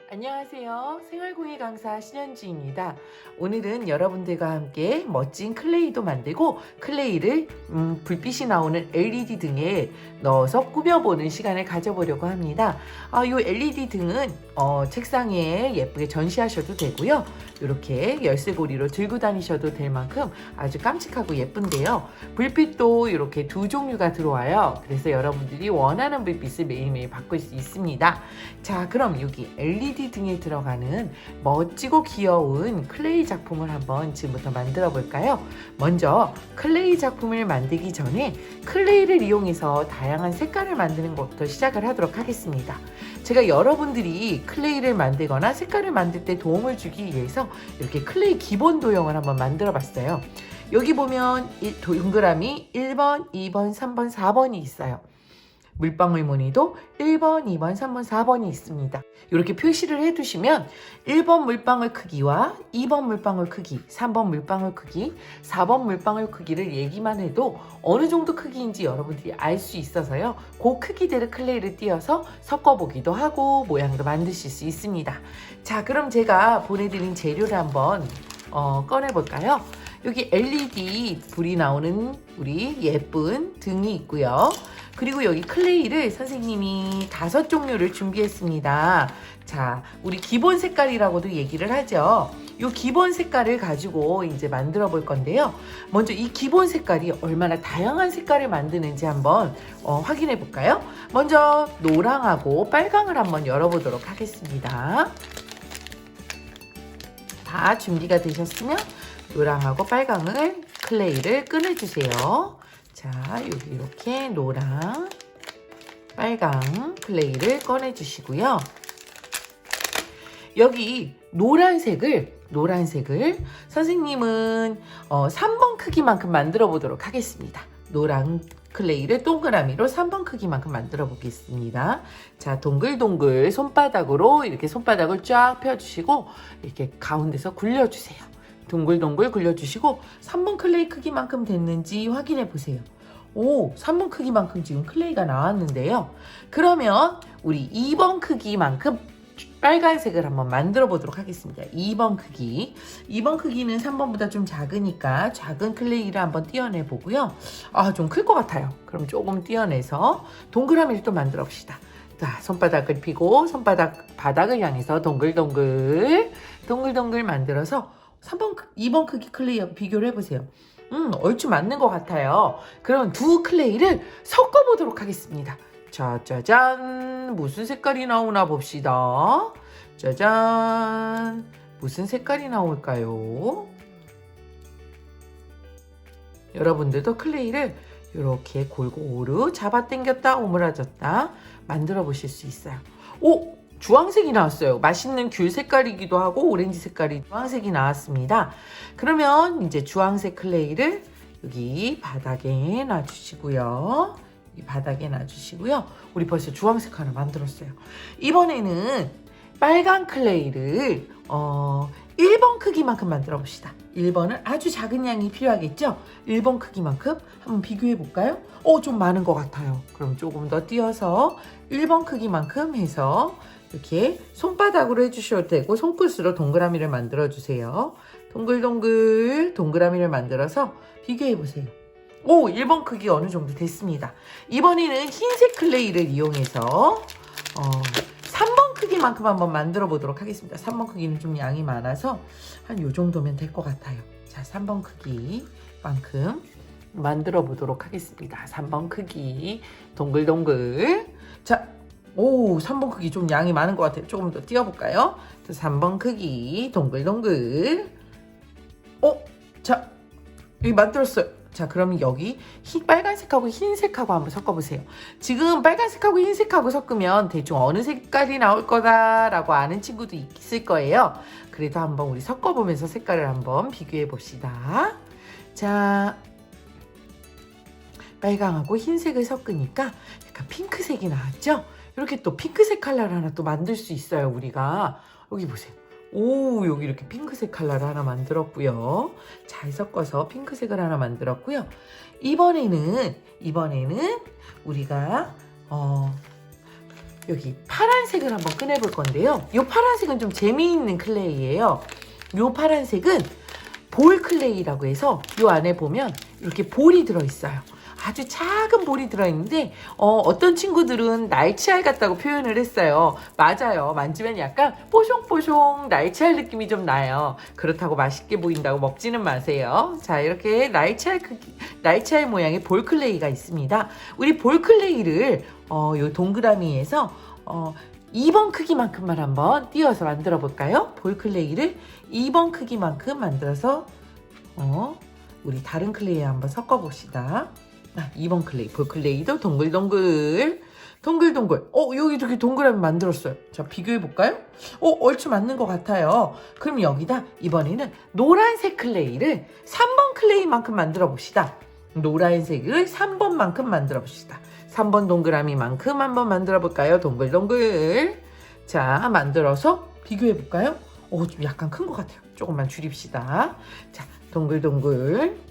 안녕하세요. 생활공예 강사 신현주입니다. 오늘은 여러분들과 함께 멋진 클레이도 만들고 클레이를 불빛이 나오는 LED 등에 넣어서 꾸며보는 시간을 가져보려고 합니다. 이 LED 등은 책상에 예쁘게 전시하셔도 되고요. 이렇게 열쇠고리로 들고 다니셔도 될 만큼 아주 깜찍하고 예쁜데요. 불빛도 이렇게 두 종류가 들어와요. 그래서 여러분들이 원하는 불빛을 매일매일 바꿀 수 있습니다. 자, 그럼 여기 LED 등에 들어가는 멋지고 귀여운 클레이 작품을 한번 지금부터 만들어 볼까요? 먼저 클레이 작품을 만들기 전에 클레이를 이용해서 다양한 색깔을 만드는 것부터 시작을 하도록 하겠습니다. 제가 여러분들이 클레이를 만들거나 색깔을 만들 때 도움을 주기 위해서 이렇게 클레이 기본 도형을 한번 만들어 봤어요. 여기 보면 동그라미 1번, 2번, 3번, 4번이 있어요. 물방울 무늬도 1번, 2번, 3번, 4번이 있습니다. 이렇게 표시를 해두시면 1번 물방울 크기와 2번 물방울 크기, 3번 물방울 크기, 4번 물방울 크기를 얘기만 해도 어느 정도 크기인지 여러분들이 알 수 있어서요. 그 크기대로 클레이를 띄어서 섞어보기도 하고 모양도 만드실 수 있습니다. 자, 그럼 제가 보내드린 재료를 한번 꺼내볼까요? 여기 LED 불이 나오는 우리 예쁜 등이 있고요. 그리고 여기 클레이를 선생님이 5종류를 준비했습니다. 자, 우리 기본 색깔이라고도 얘기를 하죠. 이 기본 색깔을 가지고 이제 만들어 볼 건데요. 먼저 이 기본 색깔이 얼마나 다양한 색깔을 만드는지 한번 확인해 볼까요? 먼저 노랑하고 빨강을 한번 열어보도록 하겠습니다. 다 준비가 되셨으면 노랑하고 빨강을 클레이를 꺼내주세요. 자, 여기 이렇게 노랑, 빨강 클레이를 꺼내주시고요. 여기 노란색을 선생님은 3번 크기만큼 만들어 보도록 하겠습니다. 노랑 클레이를 동그라미로 3번 크기만큼 만들어 보겠습니다. 자, 동글동글 손바닥으로 이렇게 손바닥을 쫙 펴주시고 이렇게 가운데서 굴려주세요. 동글동글 굴려주시고 3번 클레이 크기만큼 됐는지 확인해 보세요. 오, 3번 크기만큼 지금 클레이가 나왔는데요. 그러면 우리 2번 크기만큼 빨간색을 한번 만들어 보도록 하겠습니다. 2번 크기. 2번 크기는 3번보다 좀 작으니까 작은 클레이를 한번 띄어내 보고요. 좀 클 것 같아요. 그럼 조금 띄어내서 동그라미를 또 만들어 봅시다. 자, 손바닥을 펴고 바닥을 향해서 동글동글 만들어서 2번 크기 클레이하고 비교를 해보세요. 얼추 맞는 것 같아요. 그럼 두 클레이를 섞어보도록 하겠습니다. 자, 짜잔! 무슨 색깔이 나오나 봅시다. 짜잔! 무슨 색깔이 나올까요? 여러분들도 클레이를 이렇게 골고루 잡아당겼다 오므라졌다 만들어 보실 수 있어요. 오! 주황색이 나왔어요. 맛있는 귤 색깔이기도 하고 오렌지 색깔이 주황색이 나왔습니다. 그러면 이제 주황색 클레이를 여기 바닥에 놔주시고요. 우리 벌써 주황색 하나 만들었어요. 이번에는 빨간 클레이를 1번 크기만큼 만들어 봅시다. 1번은 아주 작은 양이 필요하겠죠? 1번 크기만큼 한번 비교해 볼까요? 좀 많은 것 같아요. 그럼 조금 더 띄어서 1번 크기만큼 해서 이렇게 손바닥으로 해주셔도 되고 손끝으로 동그라미를 만들어 주세요. 동글동글 동그라미를 만들어서 비교해 보세요. 1번 크기 어느 정도 됐습니다. 이번에는 흰색 클레이를 이용해서 3번 크기만큼 한번 만들어 보도록 하겠습니다. 3번 크기는 좀 양이 많아서 한 요 정도면 될 것 같아요. 자, 3번 크기만큼 만들어 보도록 하겠습니다. 3번 크기 동글동글. 자, 3번 크기 좀 양이 많은 것 같아요. 조금 더 띄워볼까요? 3번 크기 동글동글. 자, 여기 만들었어요. 자, 그러면 여기 빨간색하고 흰색하고 한번 섞어보세요. 지금 빨간색하고 흰색하고 섞으면 대충 어느 색깔이 나올 거다라고 아는 친구도 있을 거예요. 그래도 한번 우리 섞어보면서 색깔을 한번 비교해 봅시다. 자, 빨강하고 흰색을 섞으니까 약간 핑크색이 나왔죠? 이렇게 또 핑크색 컬러를 하나 또 만들 수 있어요, 우리가. 여기 보세요. 여기 이렇게 핑크색 컬러를 하나 만들었고요. 잘 섞어서 핑크색을 하나 만들었고요. 이번에는 우리가 여기 파란색을 한번 꺼내볼 건데요. 이 파란색은 좀 재미있는 클레이예요. 이 파란색은 볼 클레이라고 해서 이 안에 보면 이렇게 볼이 들어있어요. 아주 작은 볼이 들어있는데 어떤 친구들은 날치알 같다고 표현을 했어요. 맞아요. 만지면 약간 뽀송뽀송 날치알 느낌이 좀 나요. 그렇다고 맛있게 보인다고 먹지는 마세요. 자, 이렇게 날치알 모양의 볼 클레이가 있습니다. 우리 볼 클레이를 요 동그라미에서 2번 크기만큼만 한번 띄어서 만들어 볼까요? 볼 클레이를 2번 크기만큼 만들어서 우리 다른 클레이에 한번 섞어 봅시다. 2번 클레이, 볼 클레이도 동글동글 여기 이렇게 동그라미 만들었어요. 자, 비교해 볼까요? 얼추 맞는 것 같아요. 그럼 여기다 이번에는 노란색 클레이를 3번 클레이만큼 만들어 봅시다. 노란색을 3번만큼 만들어 봅시다. 3번 동그라미만큼 한번 만들어 볼까요? 동글동글. 자, 만들어서 비교해 볼까요? 좀 약간 큰 것 같아요. 조금만 줄입시다. 자, 동글동글.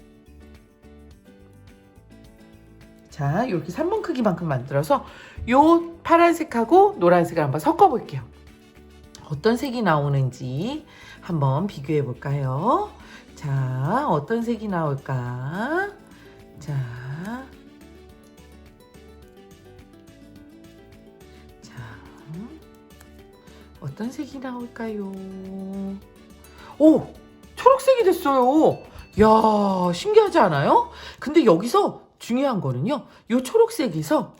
자, 이렇게 3번 크기만큼 만들어서 요 파란색하고 노란색을 한번 섞어 볼게요. 어떤 색이 나오는지 한번 비교해 볼까요? 자, 어떤 색이 나올까? 자, 어떤 색이 나올까요? 초록색이 됐어요. 이야, 신기하지 않아요? 근데 여기서 중요한 거는요, 이 초록색에서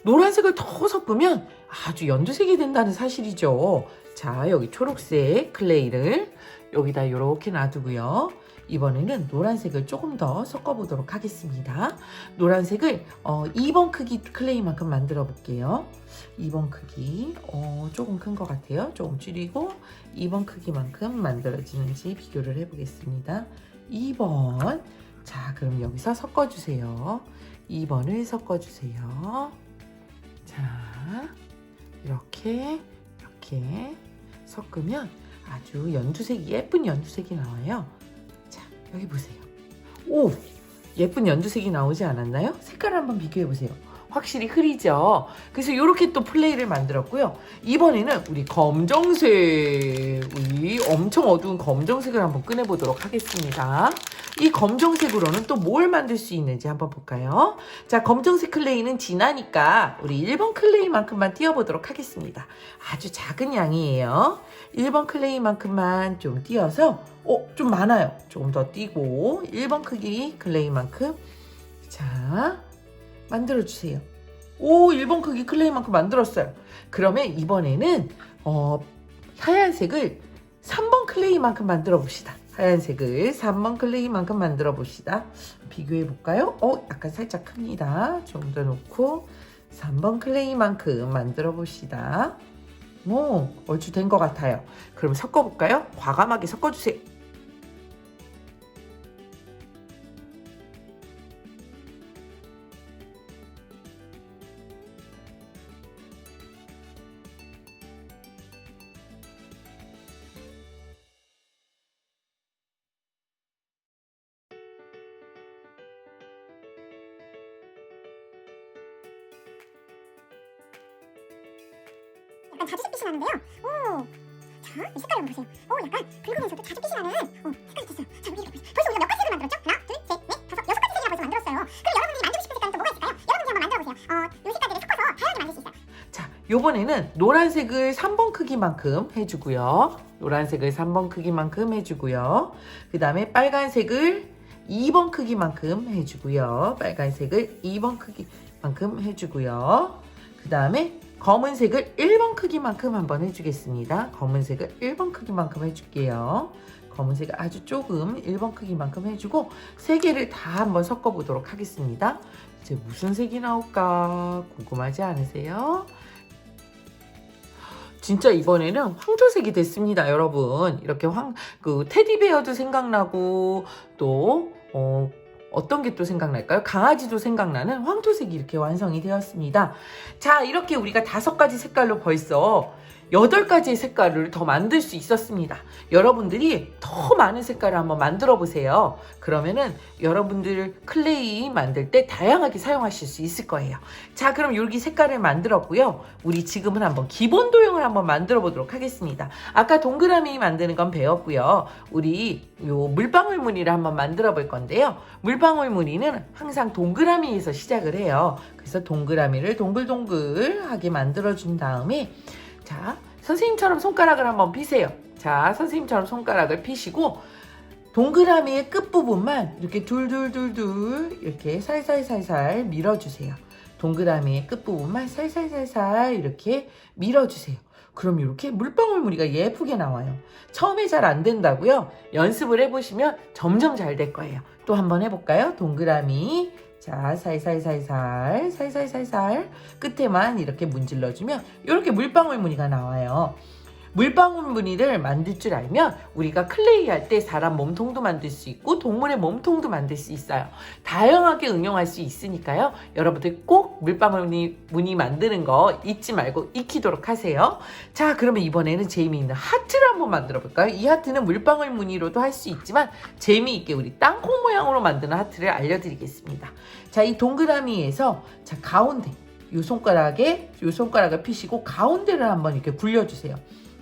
노란색을 더 섞으면 아주 연두색이 된다는 사실이죠. 자, 여기 초록색 클레이를 여기다 이렇게 놔두고요. 이번에는 노란색을 조금 더 섞어보도록 하겠습니다. 노란색을 2번 크기 클레이만큼 만들어 볼게요. 2번 크기 조금 큰 것 같아요. 조금 줄이고 2번 크기만큼 만들어지는지 비교를 해보겠습니다. 2번. 자, 그럼 여기서 섞어주세요. 2번을 섞어주세요. 자, 이렇게 섞으면 아주 예쁜 연두색이 나와요. 자, 여기 보세요. 예쁜 연두색이 나오지 않았나요? 색깔 한번 비교해 보세요. 확실히 흐리죠. 그래서 이렇게 또 플레이를 만들었고요. 이번에는 우리 검정색, 우리 엄청 어두운 검정색을 한번 꺼내보도록 하겠습니다. 이 검정색으로는 또 뭘 만들 수 있는지 한번 볼까요? 자, 검정색 클레이는 진하니까 우리 1번 클레이만큼만 띄워보도록 하겠습니다. 아주 작은 양이에요. 1번 클레이만큼만 좀 띄어서 좀 많아요. 조금 더 띄고 1번 크기 클레이만큼 자, 만들어주세요. 1번 크기 클레이만큼 만들었어요. 그러면 이번에는 하얀색을 3번 클레이만큼 만들어 봅시다. 하얀색을 3번 클레이만큼 만들어 봅시다. 비교해 볼까요? 약간 살짝 큽니다. 좀 더 놓고 3번 클레이만큼 만들어 봅시다. 얼추 된 것 같아요. 그럼 섞어 볼까요? 과감하게 섞어 주세요. 약간 자주색빛이 나는데요. 자, 이 색깔을 한번 보세요. 약간 붉으면서도 자주빛이 나는 색깔이 됐어요. 자, 우리 이렇게 벌써 우리가 몇 가지 색을 만들었죠? 하나, 둘, 셋, 넷, 다섯, 6가지 색이나 벌써 만들었어요. 그럼 여러분들이 만들고 싶은 색깔은 또 뭐가 있을까요? 여러분들이 한번 만들어 보세요. 이 색깔들을 섞어서 다양하게 만들 수 있어요. 자, 요번에는 노란색을 3번 크기만큼 해주고요. 노란색을 3번 크기만큼 해주고요. 그 다음에 빨간색을 2번 크기만큼 해주고요. 빨간색을 2번 크기만큼 해주고요. 그 다음에 검은색을 1번 크기만큼 한번 해주겠습니다. 검은색을 1번 크기만큼 해줄게요. 검은색을 아주 조금 1번 크기만큼 해주고 3개를 다 한번 섞어보도록 하겠습니다. 이제 무슨 색이 나올까 궁금하지 않으세요? 진짜 이번에는 황토색이 됐습니다, 여러분. 이렇게 테디베어도 생각나고 또 어떤 게 또 생각날까요? 강아지도 생각나는 황토색이 이렇게 완성이 되었습니다. 자, 이렇게 우리가 5가지 색깔로 벌써 8가지의 색깔을 더 만들 수 있었습니다. 여러분들이 더 많은 색깔을 한번 만들어 보세요. 그러면은 여러분들 클레이 만들 때 다양하게 사용하실 수 있을 거예요. 자, 그럼 여기 색깔을 만들었고요. 우리 지금은 한번 기본 도형을 한번 만들어 보도록 하겠습니다. 아까 동그라미 만드는 건 배웠고요. 우리 요 물방울 무늬를 한번 만들어 볼 건데요. 물방울 무늬는 항상 동그라미에서 시작을 해요. 그래서 동그라미를 동글동글하게 만들어 준 다음에, 자, 선생님처럼 손가락을 한번 피세요. 자, 선생님처럼 손가락을 피시고 동그라미의 끝부분만 이렇게 둘둘둘둘 이렇게 살살살살 밀어주세요. 동그라미의 끝부분만 살살살살 이렇게 밀어주세요. 그럼 이렇게 물방울 무늬가 예쁘게 나와요. 처음에 잘 안 된다고요? 연습을 해보시면 점점 잘 될 거예요. 또 한번 해볼까요? 동그라미, 자, 살살살살 끝에만 이렇게 문질러주면 이렇게 물방울 무늬가 나와요. 물방울 무늬를 만들 줄 알면 우리가 클레이 할 때 사람 몸통도 만들 수 있고 동물의 몸통도 만들 수 있어요. 다양하게 응용할 수 있으니까요. 여러분들 꼭 물방울 무늬 만드는 거 잊지 말고 익히도록 하세요. 자, 그러면 이번에는 재미있는 하트를 한번 만들어 볼까요? 이 하트는 물방울 무늬로도 할 수 있지만 재미있게 우리 땅콩 모양으로 만드는 하트를 알려드리겠습니다. 자, 이 동그라미에서 자, 가운데 요 손가락을 피시고 가운데를 한번 이렇게 굴려주세요.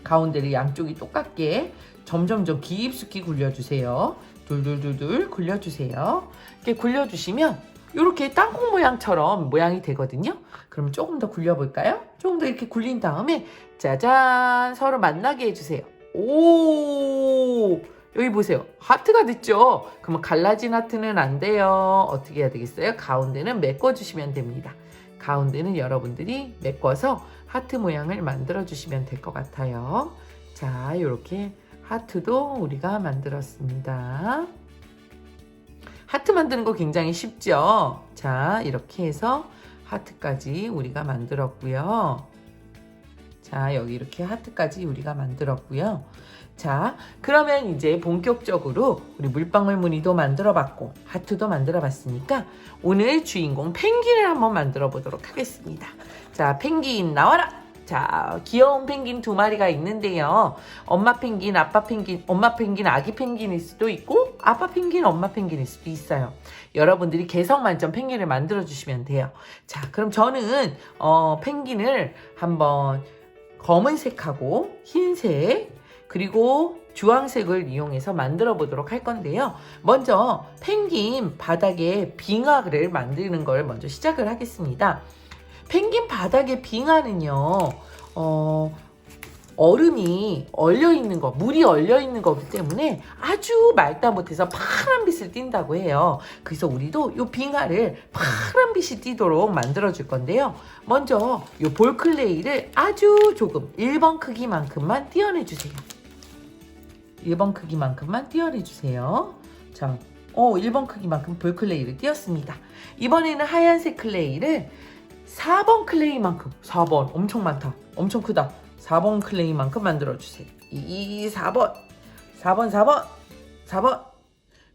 가운데를 양쪽이 똑같게 점점점 깊숙이 굴려주세요. 둘둘둘둘 굴려주세요. 이렇게 굴려주시면 이렇게 땅콩 모양처럼 모양이 되거든요. 그럼 조금 더 굴려볼까요? 조금 더 이렇게 굴린 다음에 짜잔, 서로 만나게 해주세요. 오, 여기 보세요. 하트가 됐죠? 그러면 갈라진 하트는 안 돼요. 어떻게 해야 되겠어요? 가운데는 메꿔주시면 됩니다. 가운데는 여러분들이 메꿔서 하트 모양을 만들어 주시면 될 것 같아요. 자, 이렇게 하트도 우리가 만들었습니다. 하트 만드는 거 굉장히 쉽죠? 자, 이렇게 해서 하트까지 우리가 만들었고요. 자, 여기 이렇게 하트까지 우리가 만들었고요. 자, 그러면 이제 본격적으로 우리 물방울 무늬도 만들어 봤고 하트도 만들어 봤으니까 오늘 주인공 펭귄을 한번 만들어 보도록 하겠습니다. 자, 펭귄 나와라! 자, 귀여운 펭귄 2마리가 있는데요. 엄마 펭귄, 아빠 펭귄, 엄마 펭귄, 아기 펭귄일 수도 있고 아빠 펭귄, 엄마 펭귄일 수도 있어요. 여러분들이 개성 만점 펭귄을 만들어 주시면 돼요. 자, 그럼 저는 펭귄을 한번 검은색하고 흰색 그리고 주황색을 이용해서 만들어 보도록 할 건데요. 먼저 펭귄 바닥에 빙하를 만드는 걸 먼저 시작을 하겠습니다. 펭귄 바닥의 빙하는요, 얼음이 얼려있는 거, 물이 얼려있는 거기 때문에 아주 맑다 못해서 파란 빛을 띈다고 해요. 그래서 우리도 이 빙하를 파란 빛이 띄도록 만들어 줄 건데요. 먼저 이 볼클레이를 아주 조금 1번 크기만큼만 띄어내 주세요. 1번 크기만큼만 띄어내 주세요. 자, 1번 크기만큼 볼클레이를 띄었습니다. 이번에는 하얀색 클레이를 4번 클레이만큼, 4번 엄청 많다, 엄청 크다. 4번 클레이만큼 만들어주세요. 4번.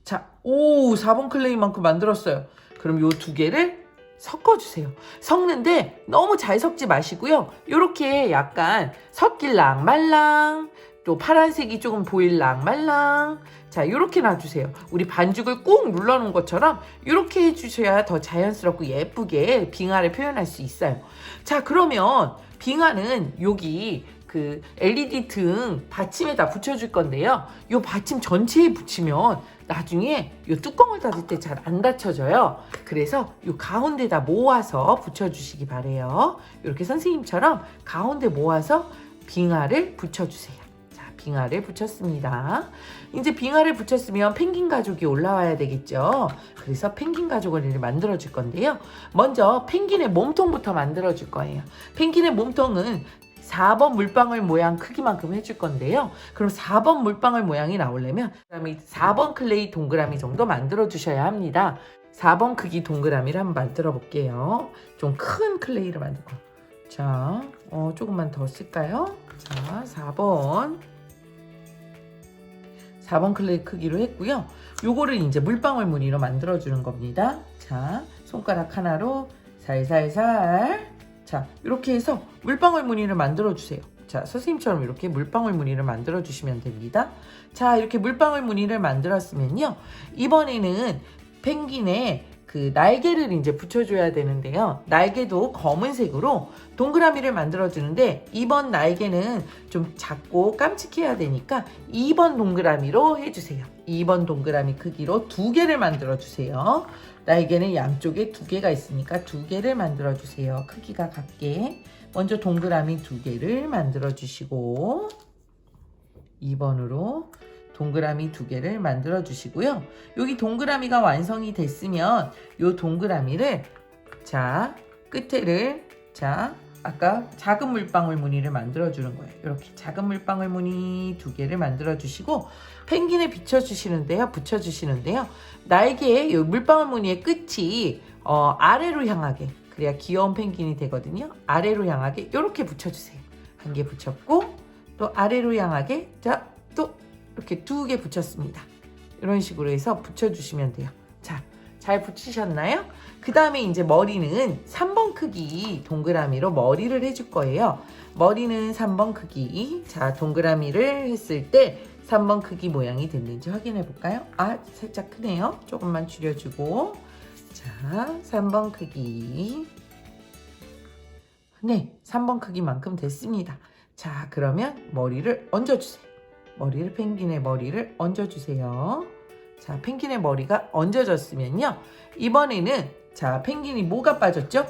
자, 4번 클레이만큼 만들었어요. 그럼 요 2개를 섞어주세요. 섞는데 너무 잘 섞지 마시고요. 요렇게 약간 섞일랑 말랑, 또 파란색이 조금 보일랑 말랑. 자, 요렇게 놔주세요. 우리 반죽을 꾹 눌러놓은 것처럼 요렇게 해주셔야 더 자연스럽고 예쁘게 빙하를 표현할 수 있어요. 자, 그러면 빙하는 여기 그 LED 등 받침에다 붙여줄 건데요. 요 받침 전체에 붙이면 나중에 요 뚜껑을 닫을 때 잘 안 닫혀져요. 그래서 요 가운데다 모아서 붙여주시기 바래요. 이렇게 선생님처럼 가운데 모아서 빙하를 붙여주세요. 자, 빙하를 붙였습니다. 이제 빙하를 붙였으면 펭귄 가족이 올라와야 되겠죠. 그래서 펭귄 가족을 만들어 줄 건데요. 먼저 펭귄의 몸통부터 만들어 줄 거예요. 펭귄의 몸통은 4번 물방울 모양 크기만큼 해줄 건데요. 그럼 4번 물방울 모양이 나오려면 4번 클레이 동그라미 정도 만들어 주셔야 합니다. 4번 크기 동그라미를 한번 만들어 볼게요. 좀 큰 클레이를 만들고. 자, 조금만 더 쓸까요? 자, 4번 클레이 크기로 했고요. 요거를 이제 물방울 무늬로 만들어 주는 겁니다. 자, 손가락 하나로 살살살. 자, 이렇게 해서 물방울 무늬를 만들어 주세요. 자, 선생님처럼 이렇게 물방울 무늬를 만들어 주시면 됩니다. 자, 이렇게 물방울 무늬를 만들었으면요, 이번에는 펭귄의 그 날개를 이제 붙여줘야 되는데요. 날개도 검은색으로 동그라미를 만들어주는데, 이번 날개는 좀 작고 깜찍해야 되니까 2번 동그라미로 해주세요. 2번 동그라미 크기로 2개를 만들어주세요. 날개는 양쪽에 2개가 있으니까 2개를 만들어주세요. 크기가 같게. 먼저 동그라미 2개를 만들어주시고, 2번으로 동그라미 2개를 만들어 주시고요. 여기 동그라미가 완성이 됐으면 요 동그라미를, 자, 끝에를, 자, 아까 작은 물방울 무늬를 만들어 주는 거예요. 이렇게 작은 물방울 무늬 2개를 만들어 주시고, 펭귄에 붙여주시는데요. 날개에 요 물방울 무늬의 끝이 아래로 향하게, 그래야 귀여운 펭귄이 되거든요. 아래로 향하게 이렇게 붙여주세요. 한 개 붙였고, 또 아래로 향하게, 자, 또 이렇게 2개 붙였습니다. 이런 식으로 해서 붙여주시면 돼요. 자, 잘 붙이셨나요? 그 다음에 이제 머리는 3번 크기 동그라미로 머리를 해줄 거예요. 머리는 3번 크기. 자, 동그라미를 했을 때 3번 크기 모양이 됐는지 확인해 볼까요? 아, 살짝 크네요. 조금만 줄여주고. 자, 3번 크기. 네, 3번 크기만큼 됐습니다. 자, 그러면 머리를 얹어주세요. 펭귄의 머리를 얹어주세요. 자, 펭귄의 머리가 얹어졌으면요, 이번에는, 자, 펭귄이 뭐가 빠졌죠?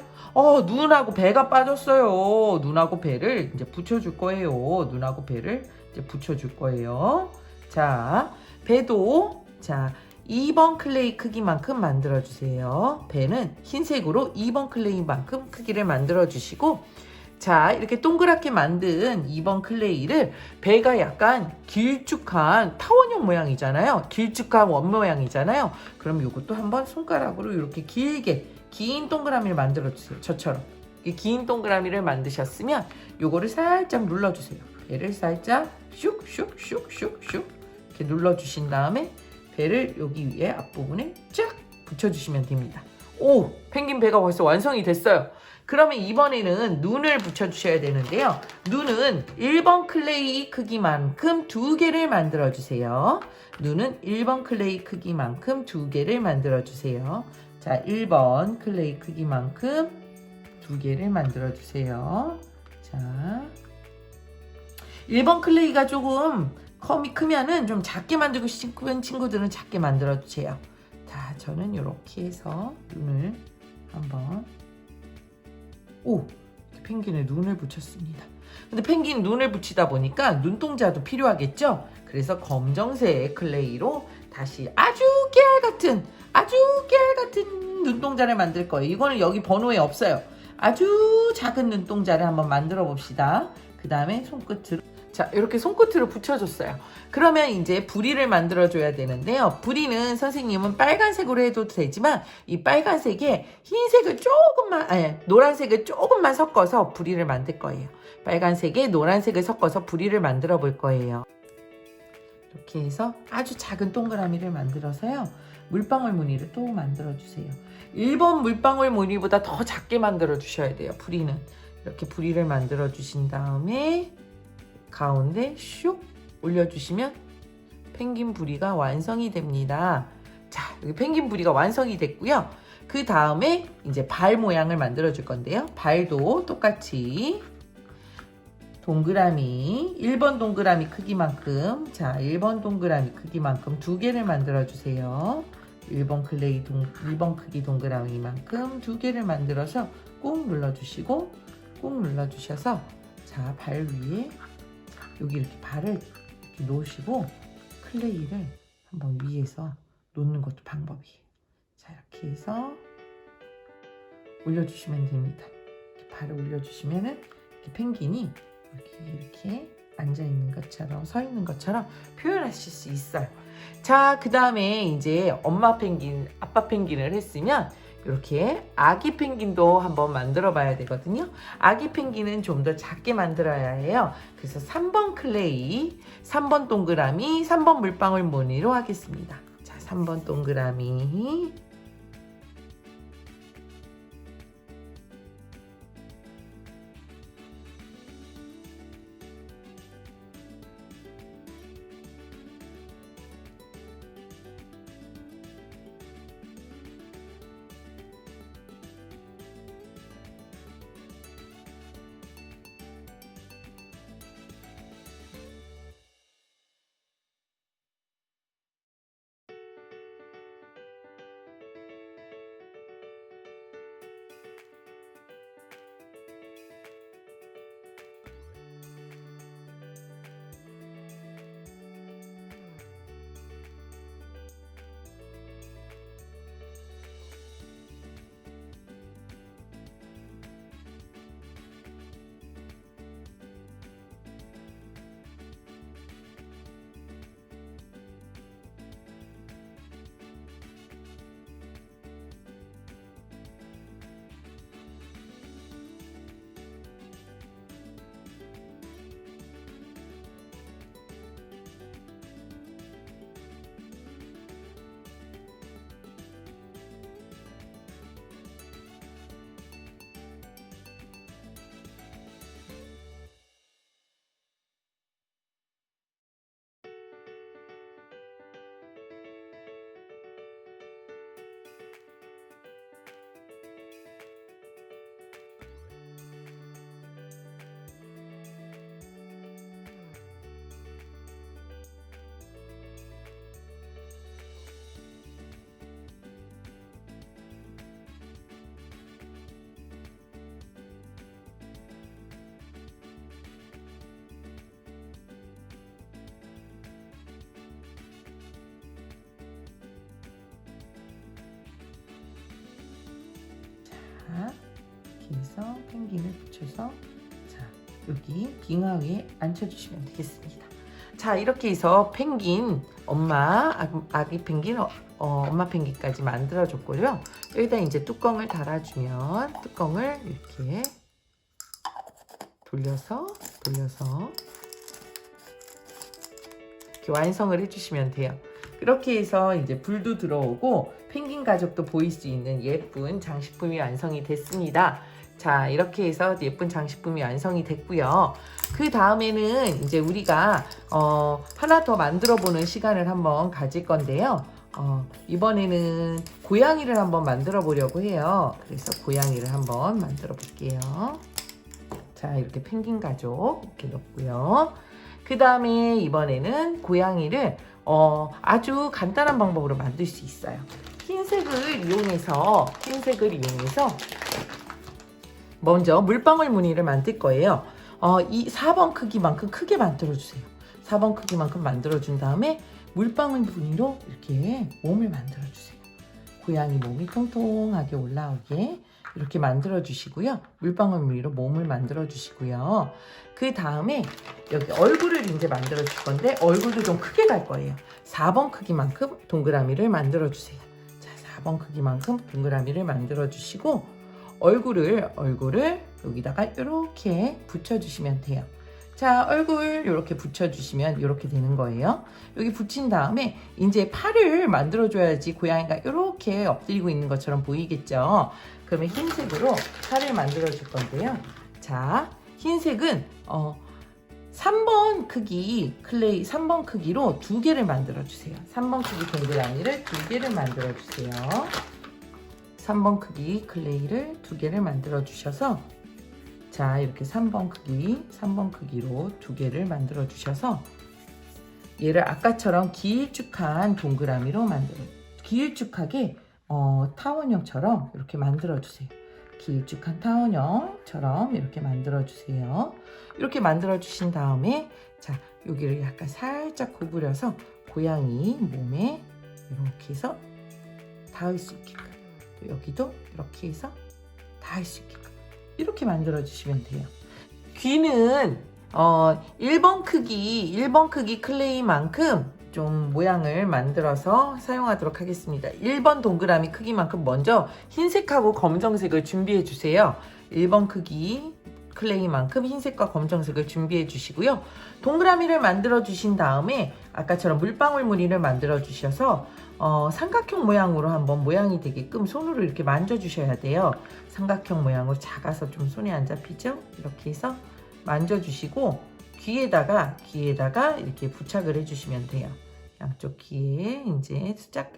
눈하고 배가 빠졌어요. 눈하고 배를 이제 붙여줄 거예요. 눈하고 배를 이제 붙여줄 거예요. 자, 배도, 자, 2번 클레이 크기만큼 만들어주세요. 배는 흰색으로 2번 클레이만큼 크기를 만들어주시고, 자, 이렇게 동그랗게 만든 2번 클레이를, 배가 약간 길쭉한 타원형 모양이잖아요. 길쭉한 원 모양이잖아요. 그럼 이것도 한번 손가락으로 이렇게 길게 긴 동그라미를 만들어주세요. 저처럼. 긴 동그라미를 만드셨으면 요거를 살짝 눌러주세요. 얘를 살짝 슉슉슉슉슉 이렇게 눌러주신 다음에 배를 여기 위에 앞부분에 쫙 붙여주시면 됩니다. 오! 펭귄 배가 벌써 완성이 됐어요. 그러면 이번에는 눈을 붙여주셔야 되는데요. 눈은 1번 클레이 크기만큼 2개를 만들어주세요. 눈은 1번 클레이 크기만큼 2개를 만들어주세요. 자, 1번 클레이 크기만큼 2개를 만들어주세요. 자, 1번 클레이가 조금 컴이 크면은 좀 작게 만들고 싶은 친구들은 작게 만들어주세요. 자, 저는 이렇게 해서 눈을 한번, 오! 펭귄에 눈을 붙였습니다. 근데 펭귄 눈을 붙이다 보니까 눈동자도 필요하겠죠? 그래서 검정색 클레이로 다시 아주 깨알 같은 눈동자를 만들 거예요. 이거는 여기 번호에 없어요. 아주 작은 눈동자를 한번 만들어 봅시다. 그 다음에 손끝으로, 자, 이렇게 손끝으로 붙여줬어요. 그러면 이제 부리를 만들어줘야 되는데요. 부리는 선생님은 빨간색으로 해도 되지만, 이 빨간색에 흰색을 조금만, 노란색을 조금만 섞어서 부리를 만들 거예요. 빨간색에 노란색을 섞어서 부리를 만들어 볼 거예요. 이렇게 해서 아주 작은 동그라미를 만들어서요, 물방울 무늬를 또 만들어주세요. 1번 물방울 무늬보다 더 작게 만들어 주셔야 돼요. 부리는 이렇게 부리를 만들어 주신 다음에 가운데 슉 올려주시면 펭귄 부리가 완성이 됩니다. 자, 여기 펭귄 부리가 완성이 됐고요. 그 다음에 이제 발 모양을 만들어 줄 건데요. 발도 똑같이 동그라미, 1번 동그라미 크기만큼, 자, 1번 동그라미 크기만큼 2개를 만들어 주세요. 1번 크기 동그라미만큼 2개를 만들어서 꾹 눌러주시고, 꾹 눌러주셔서, 자, 발 위에 여기 이렇게 발을 이렇게 놓으시고 클레이를 한번 위에서 놓는 것도 방법이에요. 자, 이렇게 해서 올려주시면 됩니다. 이렇게 발을 올려주시면은 이렇게 펭귄이 이렇게 앉아 있는 것처럼, 서 있는 것처럼 표현하실 수 있어요. 자, 그 다음에 이제 엄마 펭귄, 아빠 펭귄을 했으면 이렇게 아기 펭귄도 한번 만들어 봐야 되거든요. 아기 펭귄은 좀 더 작게 만들어야 해요. 그래서 3번 클레이, 3번 동그라미, 3번 물방울 무늬로 하겠습니다. 자, 3번 동그라미, 해서 펭귄을 붙여서 자, 여기 빙하 위에 앉혀주시면 되겠습니다. 자, 이렇게 해서 펭귄 엄마, 아기 펭귄 엄마 펭귄까지 만들어줬고요. 여기다 이제 뚜껑을 달아주면 뚜껑을 이렇게 돌려서 이렇게 완성을 해주시면 돼요. 이렇게 해서 이제 불도 들어오고 펭귄 가족도 보일 수 있는 예쁜 장식품이 완성이 됐습니다. 자, 이렇게 해서 예쁜 장식품이 완성이 됐고요. 그 다음에는 이제 우리가 하나 더 만들어 보는 시간을 한번 가질 건데요. 이번에는 고양이를 한번 만들어 보려고 해요. 그래서 고양이를 한번 만들어 볼게요. 자, 이렇게 펭귄 가족 이렇게 넣고요. 그 다음에 이번에는 고양이를 아주 간단한 방법으로 만들 수 있어요. 흰색을 이용해서 먼저 물방울 무늬를 만들 거예요. 이 4번 크기만큼 크게 만들어주세요. 4번 크기만큼 만들어준 다음에 물방울 무늬로 이렇게 몸을 만들어주세요. 고양이 몸이 통통하게 올라오게 이렇게 만들어주시고요. 물방울 무늬로 몸을 만들어주시고요. 그 다음에 여기 얼굴을 이제 만들어줄 건데 얼굴도 좀 크게 갈 거예요. 4번 크기만큼 동그라미를 만들어주세요. 자, 4번 크기만큼 동그라미를 만들어주시고 얼굴을 여기다가 이렇게 붙여주시면 돼요. 자, 얼굴 이렇게 붙여주시면 이렇게 되는 거예요. 여기 붙인 다음에 이제 팔을 만들어줘야지 고양이가 이렇게 엎드리고 있는 것처럼 보이겠죠. 그러면 흰색으로 팔을 만들어줄 건데요. 자, 흰색은 3번 크기 클레이 3번 크기로 2개를 만들어주세요. 3번 크기 동그라미를 2개를 만들어주세요. 3번 크기 클레이를 2개를 만들어 주셔서 자, 이렇게 3번 크기로 2개를 만들어 주셔서 얘를 아까처럼 길쭉한 동그라미로 길쭉하게 타원형처럼 이렇게 만들어 주세요. 길쭉한 타원형처럼 이렇게 만들어 주세요. 이렇게 만들어 주신 다음에 자, 여기를 약간 살짝 구부려서 고양이 몸에 이렇게 해서 닿을 수 있게끔 여기도 이렇게 해서 닿을 수 있게끔 이렇게 만들어 주시면 돼요. 귀는 1번 크기 클레이만큼 좀 모양을 만들어서 사용하도록 하겠습니다. 1번 동그라미 크기만큼 먼저 흰색하고 검정색을 준비해 주세요. 1번 크기 클레이만큼 흰색과 검정색을 준비해 주시고요. 동그라미를 만들어 주신 다음에 아까처럼 물방울 무늬를 만들어 주셔서 삼각형 모양으로 한번 모양이 되게끔 손으로 이렇게 만져 주셔야 돼요. 삼각형 모양으로 작아서 좀 손에 안 잡히죠? 이렇게 해서 만져 주시고 귀에다가 이렇게 부착을 해 주시면 돼요. 양쪽 귀에 이제 살짝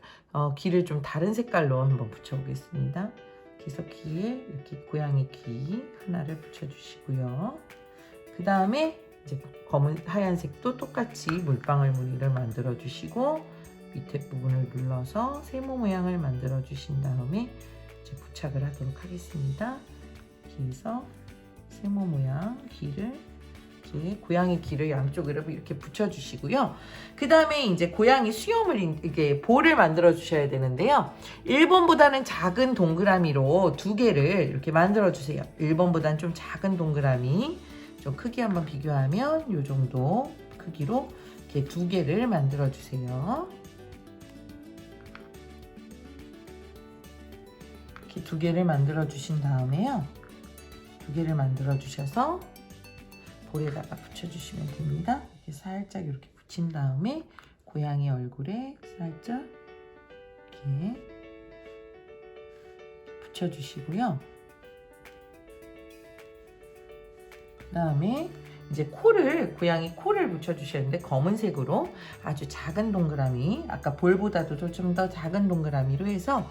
귀를 좀 다른 색깔로 한번 붙여 보겠습니다. 그래서 귀에 이렇게 고양이 귀 하나를 붙여 주시고요. 그 다음에 이제 하얀색도 똑같이 물방울 무늬를 만들어 주시고 밑에 부분을 눌러서 세모 모양을 만들어 주신 다음에 이제 부착을 하도록 하겠습니다. 그래서 세모 모양 귀를 이렇게 고양이 귀를 양쪽으로 이렇게 붙여 주시고요. 그 다음에 이제 고양이 수염을 이렇게 볼을 만들어 주셔야 되는데요. 1번보다는 작은 동그라미로 2개를 이렇게 만들어 주세요. 1번보다는 좀 작은 동그라미, 좀 크기 한번 비교하면 이 정도 크기로 이렇게 2개를 만들어 주세요. 이렇게 2개를 만들어 주신 다음에요. 2개를 만들어 주셔서 볼에다가 붙여주시면 됩니다. 이렇게 살짝 이렇게 붙인 다음에 고양이 얼굴에 살짝 이렇게 붙여주시고요. 그 다음에 이제 고양이 코를 붙여주셔야 하는데 검은색으로 아주 작은 동그라미, 아까 볼보다도 좀 더 작은 동그라미로 해서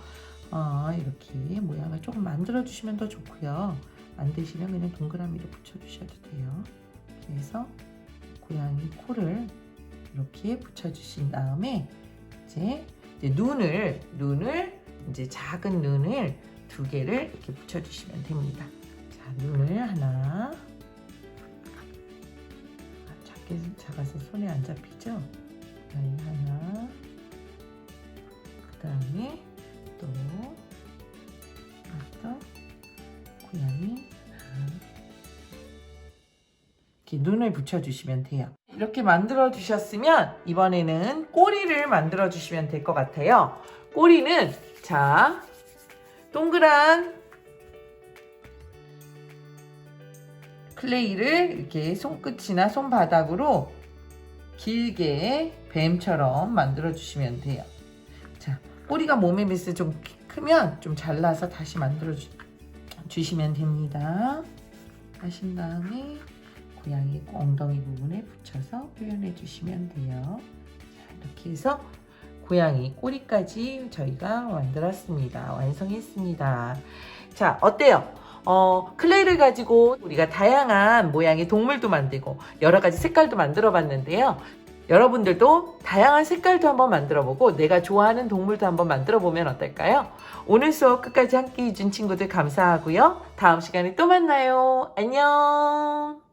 이렇게 모양을 조금 만들어 주시면 더 좋고요. 안 되시면 그냥 동그라미로 붙여주셔도 돼요. 그래서 고양이 코를 이렇게 붙여주신 다음에 이제 눈을 이제 작은 눈을 2개를 이렇게 붙여주시면 됩니다. 자, 눈을 하나, 작아서 손에 안 잡히죠? 고양이 하나, 그 다음에 또 고양이 이렇게 눈을 붙여주시면 돼요. 이렇게 만들어 주셨으면 이번에는 꼬리를 만들어 주시면 될 것 같아요. 꼬리는 자, 동그란 클레이를 이렇게 손끝이나 손바닥으로 길게 뱀처럼 만들어 주시면 돼요. 자, 꼬리가 몸에 비해서 좀 크면 좀 잘라서 다시 만들어 주시면 됩니다. 하신 다음에 고양이 엉덩이 부분에 붙여서 표현해 주시면 돼요. 자, 이렇게 해서 고양이 꼬리까지 저희가 만들었습니다. 완성했습니다. 자, 어때요? 클레이를 가지고 우리가 다양한 모양의 동물도 만들고 여러 가지 색깔도 만들어 봤는데요. 여러분들도 다양한 색깔도 한번 만들어 보고 내가 좋아하는 동물도 한번 만들어 보면 어떨까요? 오늘 수업 끝까지 함께 해준 친구들 감사하고요. 다음 시간에 또 만나요. 안녕.